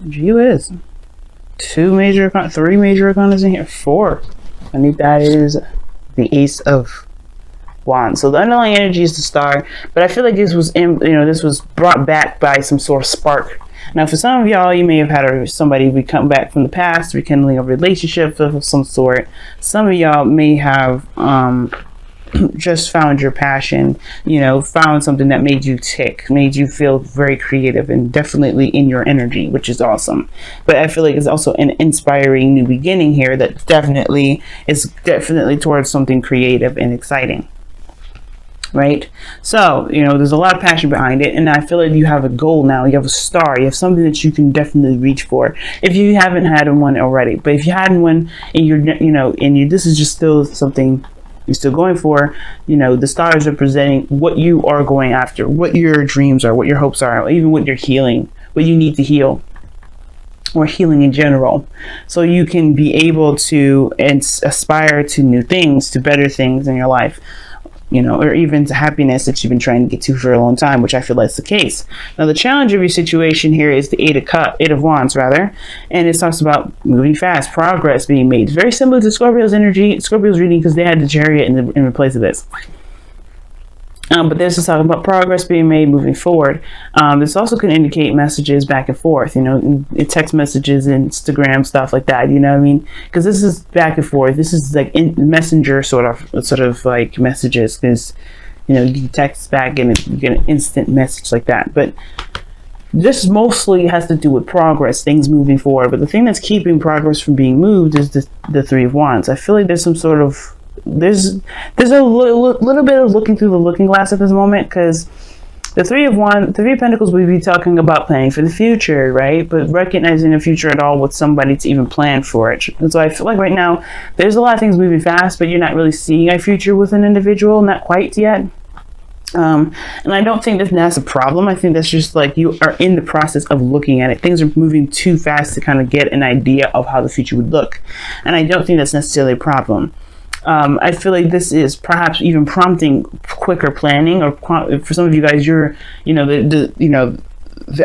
Gee whiz. Three major arcanas in here. Four. I think that is the Ace of Wands. So the underlying energy is the Star, but I feel like this was this was brought back by some sort of spark. Now, for some of y'all, you may have had somebody come back from the past, rekindling a relationship of some sort. Some of y'all may have just found your passion, found something that made you tick, made you feel very creative and definitely in your energy, which is awesome. But I feel like it's also an inspiring new beginning here that is definitely towards something creative and exciting. Right? So, there's a lot of passion behind it, and I feel like you have a goal now. You have a star. You have something that you can definitely reach for if you haven't had one already. But if you hadn't one and this is just still something you're still going for, the stars are presenting what you are going after, what your dreams are, what your hopes are, even what you're healing, what you need to heal, or healing in general, so you can be able to aspire to new things, to better things in your life, or even to happiness that you've been trying to get to for a long time, which I feel that's the case. Now, the challenge of your situation here is the Eight of Wands, rather, and it talks about moving fast, progress being made. It's very similar to Scorpio's reading, because they had the Chariot in place of this. But this is talking about progress being made, moving forward. This also can indicate messages back and forth, text messages, Instagram, stuff like that. You know what I mean? Because this is back and forth. This is like messenger sort of like messages. Because you can text back and you get an instant message like that. But this mostly has to do with progress, things moving forward. But the thing that's keeping progress from being moved is the Three of Wands. I feel like there's some sort of there's a little bit of looking through the looking glass at this moment, because the Three of Pentacles, we'd be talking about planning for the future, right? But recognizing the future at all with somebody to even plan for it. And so I feel like right now there's a lot of things moving fast, but you're not really seeing a future with an individual, not quite yet. And I don't think that's a problem. I think that's just like you are in the process of looking at it. Things are moving too fast to kind of get an idea of how the future would look, and I don't think that's necessarily a problem. I feel like this is perhaps even prompting quicker planning, or for some of you guys, the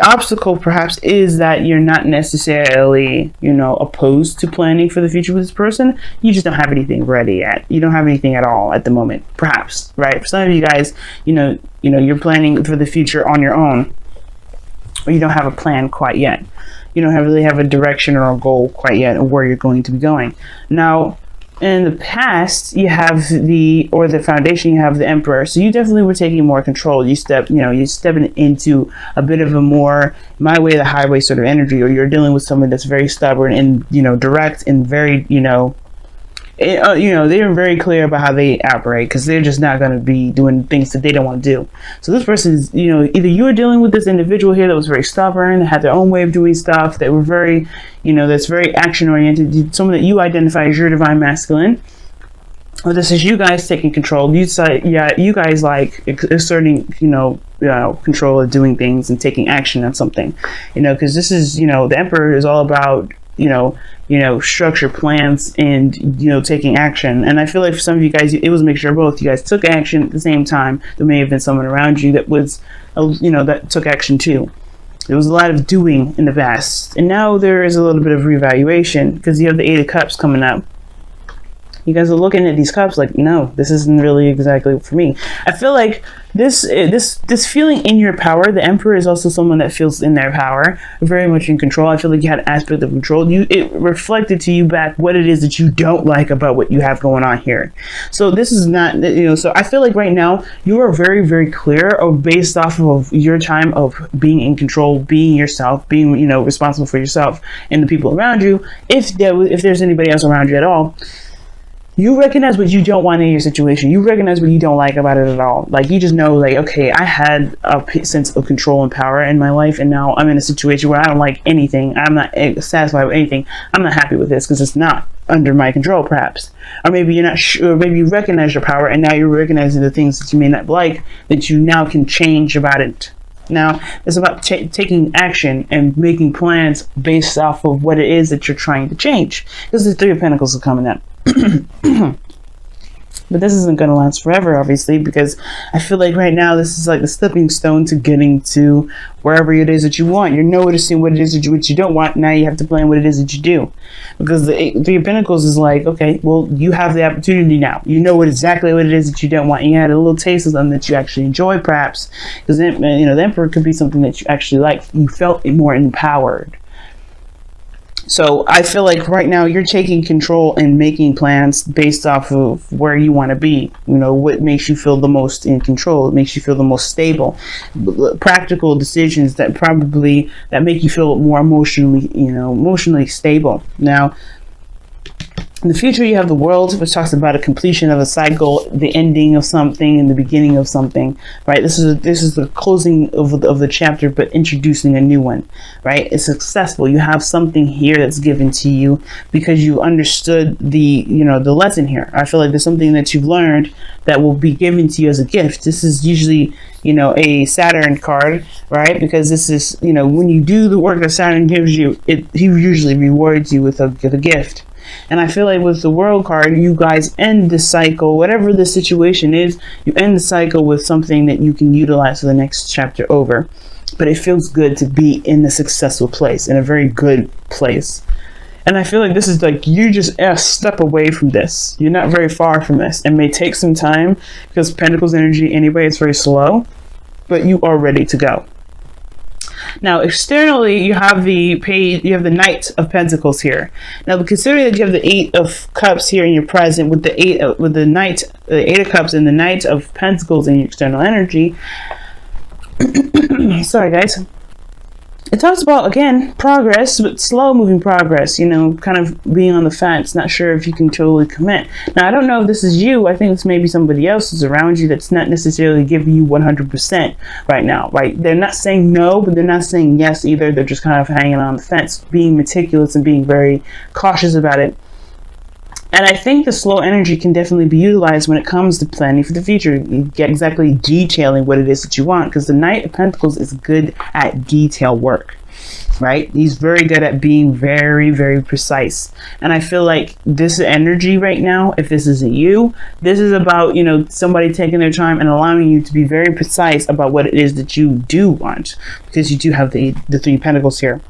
obstacle perhaps is that you're not necessarily, opposed to planning for the future with this person. You just don't have anything ready yet. You don't have anything at all at the moment, perhaps, right? For some of you guys, you're planning for the future on your own, or you don't have a plan quite yet. You don't really have a direction or a goal quite yet of where you're going to be going. Now, in the past, you have the foundation, you have the Emperor. So you definitely were taking more control. You're stepping into a bit of a more my way, the highway sort of energy, or you're dealing with someone that's very stubborn and, direct and very, they're very clear about how they operate, because they're just not going to be doing things that they don't want to do. So this person is, either you are dealing with this individual here that was very stubborn, that had their own way of doing stuff, that were very, that's very action oriented, someone that you identify as your divine masculine. Or this is you guys taking control. You guys like asserting, control of doing things and taking action on something, because this is, the Emperor is all about, structure, plans, and taking action. And I feel like for some of you guys, it was a mixture of both. You guys took action at the same time. There may have been someone around you that was that took action too. There was a lot of doing in the past, and now there is a little bit of reevaluation, because you have the Eight of Cups coming up. You guys are looking at these cups like, no, this isn't really exactly for me. I feel like this feeling in your power. The Emperor is also someone that feels in their power, very much in control. I feel like you had an aspect of control. It reflected to you back what it is that you don't like about what you have going on here. So this is not, so I feel like right now you are very, very clear of, based off of your time of being in control, being yourself, being, responsible for yourself and the people around you. If there's anybody else around you at all, you recognize what you don't want in your situation. You recognize what you don't like about it at all. Like, you just know, like, okay, I had a sense of control and power in my life, and now I'm in a situation where I don't like anything. I'm not satisfied with anything. I'm not happy with this because it's not under my control, perhaps. Or maybe you're not sure. Maybe you recognize your power, and now you're recognizing the things that you may not like that you now can change about it. Now, it's about taking action and making plans based off of what it is that you're trying to change. Because the Three of Pentacles are coming up. The But this isn't going to last forever, obviously, because I feel like right now this is like the stepping stone to getting to wherever it is that you want. You're noticing what it is that what you don't want. Now you have to plan what it is that you do. Because the Three of Pentacles is like, okay, well, you have the opportunity now. You know exactly what it is that you don't want. And you had a little taste of them that you actually enjoy, perhaps. Because, you know, the Emperor could be something that you actually like. You felt more empowered. So I feel like right now you're taking control and making plans based off of where you want to be. You know, what makes you feel the most in control. It makes you feel the most stable. Practical decisions that make you feel more emotionally stable. Now, in the future, you have the World, which talks about a completion of a cycle, the ending of something, and the beginning of something. Right? This is the closing of the chapter, but introducing a new one. Right? It's successful. You have something here that's given to you because you understood the lesson here. I feel like there's something that you've learned that will be given to you as a gift. This is usually, a Saturn card, right? Because this is, when you do the work that Saturn gives you, he usually rewards you with a gift. And I feel like with the World card, you guys end the cycle, whatever the situation is, you end the cycle with something that you can utilize for the next chapter over. But it feels good to be in a successful place, in a very good place. And I feel like this is like, you just a step away from this. You're not very far from this. It may take some time because Pentacles energy anyway is very slow, but you are ready to go. Now, externally, you have the Knight of Pentacles here. Now, considering that you have the Eight of Cups here in your present, with the Eight of Cups and the Knight of Pentacles in your external energy. Sorry, guys. It talks about, again, progress, but slow moving progress, kind of being on the fence, not sure if you can totally commit. Now, I don't know if this is you. I think it's maybe somebody else who's around you that's not necessarily giving you 100% right now, right? They're not saying no, but they're not saying yes either. They're just kind of hanging on the fence, being meticulous and being very cautious about it. And I think the slow energy can definitely be utilized when it comes to planning for the future. You get exactly detailing what it is that you want, because the Knight of Pentacles is good at detail work, right? He's very good at being very, very precise. And I feel like this energy right now, if this isn't you, this is about, somebody taking their time and allowing you to be very precise about what it is that you do want, because you do have the Three Pentacles here.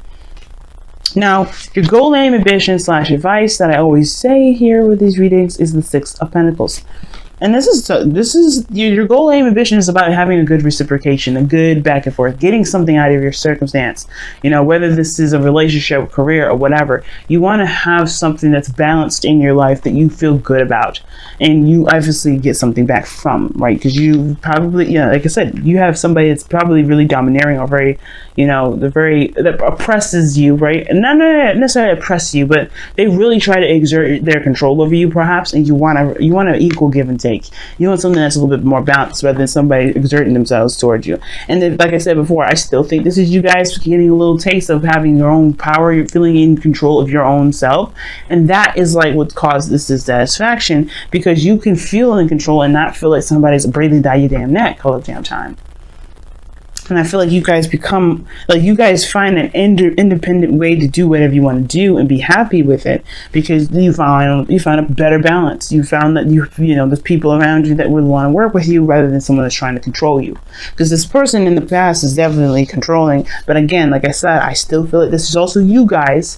Now, your goal, aim, ambition / advice that I always say here with these readings is the Six of Pentacles. And this is your goal, aim, ambition is about having a good reciprocation, a good back and forth, getting something out of your circumstance. Whether this is a relationship, career, or whatever, you want to have something that's balanced in your life that you feel good about, and you obviously get something back from, right? Because you probably, like I said, you have somebody that's probably really domineering or very, that oppresses you, right? And not necessarily oppress you, but they really try to exert their control over you, perhaps, and you want to equal give and take. You want something that's a little bit more balanced rather than somebody exerting themselves towards you. And then, like I said before, I still think this is you guys getting a little taste of having your own power. You're feeling in control of your own self, and that is like what caused this dissatisfaction, because you can feel in control and not feel like somebody's breathing down your damn neck all the damn time. And I feel like you guys find an independent way to do whatever you want to do and be happy with it, because you found a better balance. You found that there's people around you that would want to work with you rather than someone that's trying to control you. Because this person in the past is definitely controlling. But again, like I said, I still feel like this is also you guys,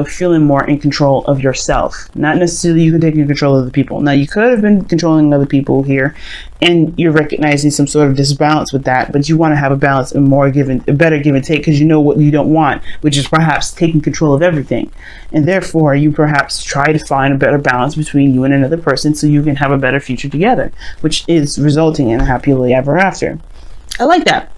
feeling more in control of yourself. Not necessarily you can take control of the people. Now, you could have been controlling other people here, and you're recognizing some sort of disbalance with that, but you want to have a balance and a better give and take, because you know what you don't want, which is perhaps taking control of everything. And therefore, you perhaps try to find a better balance between you and another person so you can have a better future together, which is resulting in a happily ever after. I like that.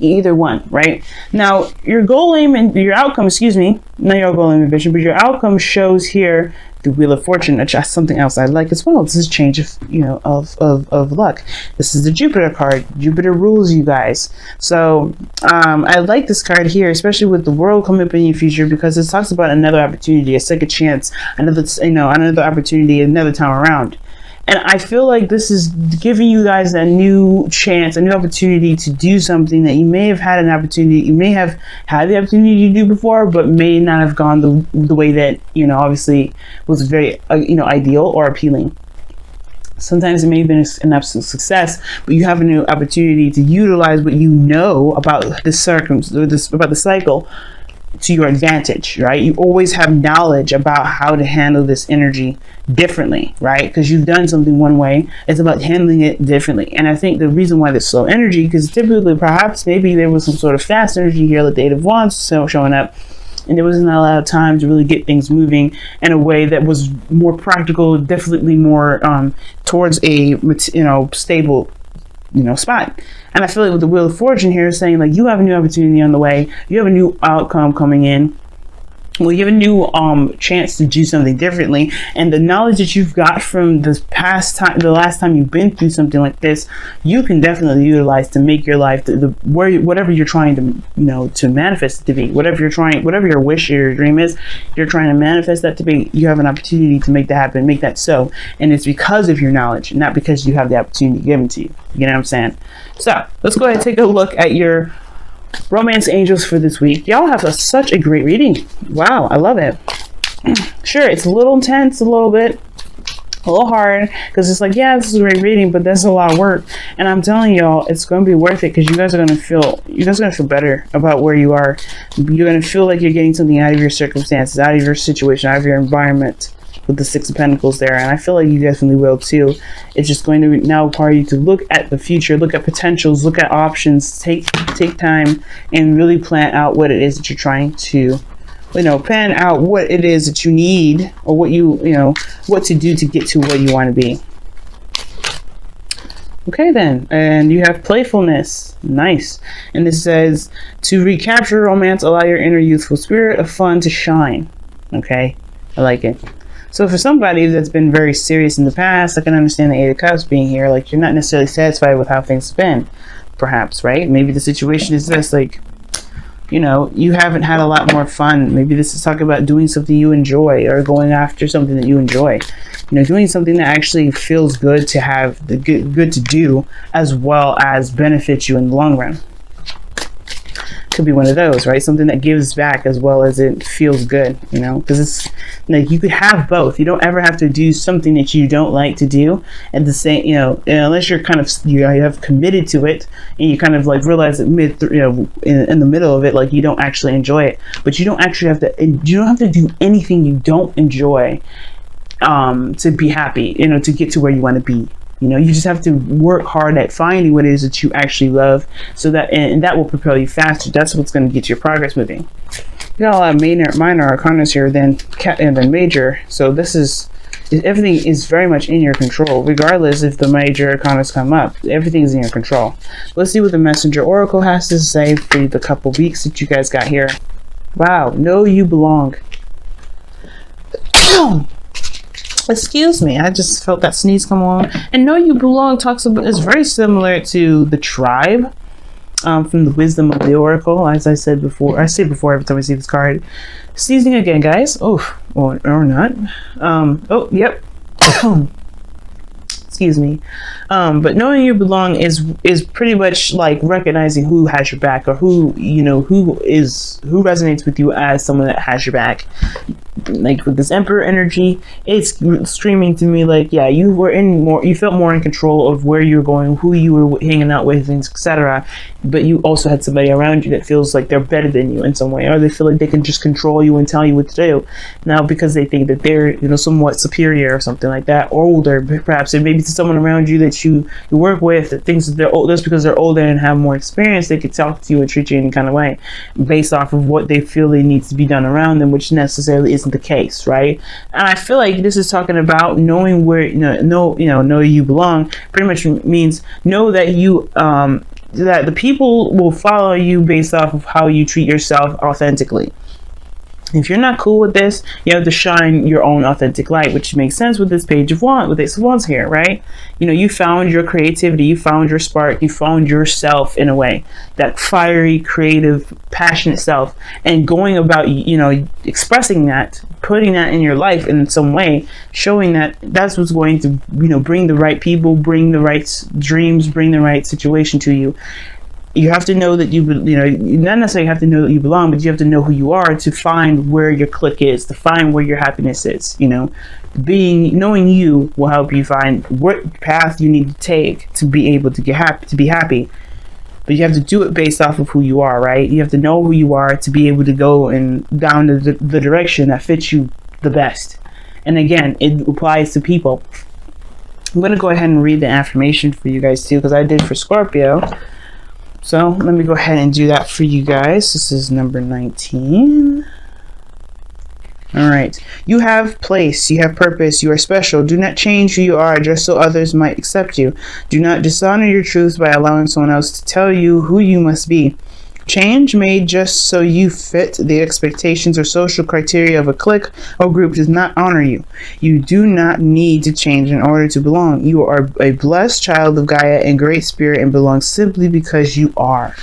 Either one, right? Now, your goal, aim, and your outcome, not your goal, aim, ambition, but your outcome shows here the Wheel of Fortune, which is something else I like as well. This is a change of luck. This is the Jupiter card. Jupiter rules you guys. So I like this card here, especially with the World coming up in your future, because it talks about another opportunity, a second chance, another opportunity, another time around. And I feel like this is giving you guys a new chance, a new opportunity to do something that you may have had the opportunity to do before, but may not have gone the way that, obviously was very, ideal or appealing. Sometimes it may have been an absolute success, but you have a new opportunity to utilize what you know about about the cycle to your advantage, right? You always have knowledge about how to handle this energy differently, right? Because you've done something one way, it's about handling it differently. And I think the reason why there's slow energy, because typically perhaps maybe there was some sort of fast energy here, like the Eight of Wands showing up, and there wasn't a lot of time to really get things moving in a way that was more practical, definitely more towards a stable spot. And I feel like with the Wheel of Fortune here is saying, like, you have a new opportunity on the way, you have a new outcome coming in. Well, you have a new chance to do something differently, and the knowledge that you've got from this past time, the last time you've been through something like this, you can definitely utilize to make your life whatever you're trying to to manifest it to be, whatever your wish or your dream is, you're trying to manifest that to be. You have an opportunity to make that happen, make that so, and it's because of your knowledge, not because you have the opportunity given to you. You know what I'm saying? So let's go ahead and take a look at your romance angels for this week. Y'all have such a great reading. Wow, I love it. Sure, it's a little intense, a little hard, because it's like, yeah, this is a great reading, but that's a lot of work. And I'm telling y'all, it's going to be worth it, because you guys are going to feel better about where you are. You're going to feel like you're getting something out of your circumstances, out of your situation, out of your environment, with the Six of Pentacles there. And I feel like you definitely will too. It's just going to now require you to look at the future, look at potentials, look at options, take time and really plan out what it is that you're trying to, plan out what it is that you need, or what what to do to get to where you want to be. Okay then, and you have playfulness. Nice. And this says, to recapture romance, allow your inner youthful spirit of fun to shine. Okay, I like it. So for somebody that's been very serious in the past, I can understand the Eight of Cups being here. Like, you're not necessarily satisfied with how things have been, perhaps, right? Maybe the situation is this, like, you haven't had a lot more fun. Maybe this is talking about doing something you enjoy, or going after something that you enjoy. Doing something that actually feels good to have, good to do, as well as benefits you in the long run. Could be one of those, right? Something that gives back as well as it feels good, because it's like you could have both. You don't ever have to do something that you don't like to do at the same, unless you're kind of, you have committed to it, and you kind of like realize that in the middle of it, like, you don't actually enjoy it. But you don't actually have to, you don't have to do anything you don't enjoy to be happy, to get to where you want to be. You just have to work hard at finding what it is that you actually love, so that, and that will propel you faster. That's what's going to get your progress moving. You got a lot of minor arcanas here than major, so everything is very much in your control, regardless if the major arcanas come up. Everything is in your control. Let's see what the Messenger Oracle has to say for the couple weeks that you guys got here. Wow, know you belong. Excuse me, I just felt that sneeze come on. And know you belong is very similar to the tribe from the Wisdom of the Oracle. As I said before, I say before every time I see this card. Sneezing again, guys. Oh, or not. Oh, yep. Excuse me. But knowing you belong is pretty much like recognizing who has your back, or who resonates with you as someone that has your back. Like with this Emperor energy, it's screaming to me like, yeah, you felt more in control of where you were going, who you were hanging out with, things, etc. But you also had somebody around you that feels like they're better than you in some way, or they feel like they can just control you and tell you what to do now, because they think that they're somewhat superior or something like that, or older perhaps. And maybe to someone around you that you work with that thinks that they're old, just because they're older and have more experience, they could talk to you and treat you any kind of way based off of what they feel they needs to be done around them, which necessarily isn't the case, right? And I feel like this is talking about knowing where know you belong. Pretty much means know that you that the people will follow you based off of how you treat yourself authentically. If you're not cool with this, you have to shine your own authentic light, which makes sense with this Page of Wands, with Ace of Wands here, right? You found your creativity, you found your spark, you found yourself in a way, that fiery, creative, passionate self, and going about, expressing that, putting that in your life in some way, showing that that's what's going to, bring the right people, bring the right dreams, bring the right situation to you. you have to know that you not necessarily have to know that you belong, but you have to know who you are to find where your clique is, to find where your happiness is. Knowing you will help you find what path you need to take to be able to get happy, to be happy. But you have to do it based off of who you are, right? You have to know who you are to be able to go and down the direction that fits you the best. And again, it applies to people. I'm going to go ahead and read the affirmation for you guys too, because I did for Scorpio. So let me go ahead and do that for you guys. This is number 19. All right. You have place. You have purpose. You are special. Do not change who you are just so others might accept you. Do not dishonor your truth by allowing someone else to tell you who you must be. Change made just so you fit the expectations or social criteria of a clique or group does not honor you. You do not need to change in order to belong. You are a blessed child of Gaia and great spirit and belong simply because you are.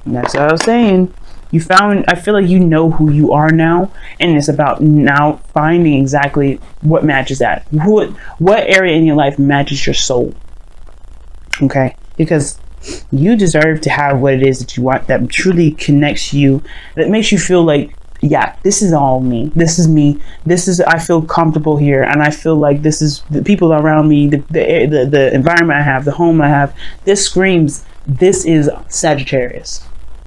And that's what I was saying. I feel like you know who you are now, and it's about now finding exactly what matches that. What area in your life matches your soul. Okay? Because you deserve to have what it is that you want, that truly connects you, that makes you feel like, yeah, this is all me. This is me. I feel comfortable here, and I feel like this is the people around me, the environment I have, the home I have. This screams, this is Sagittarius.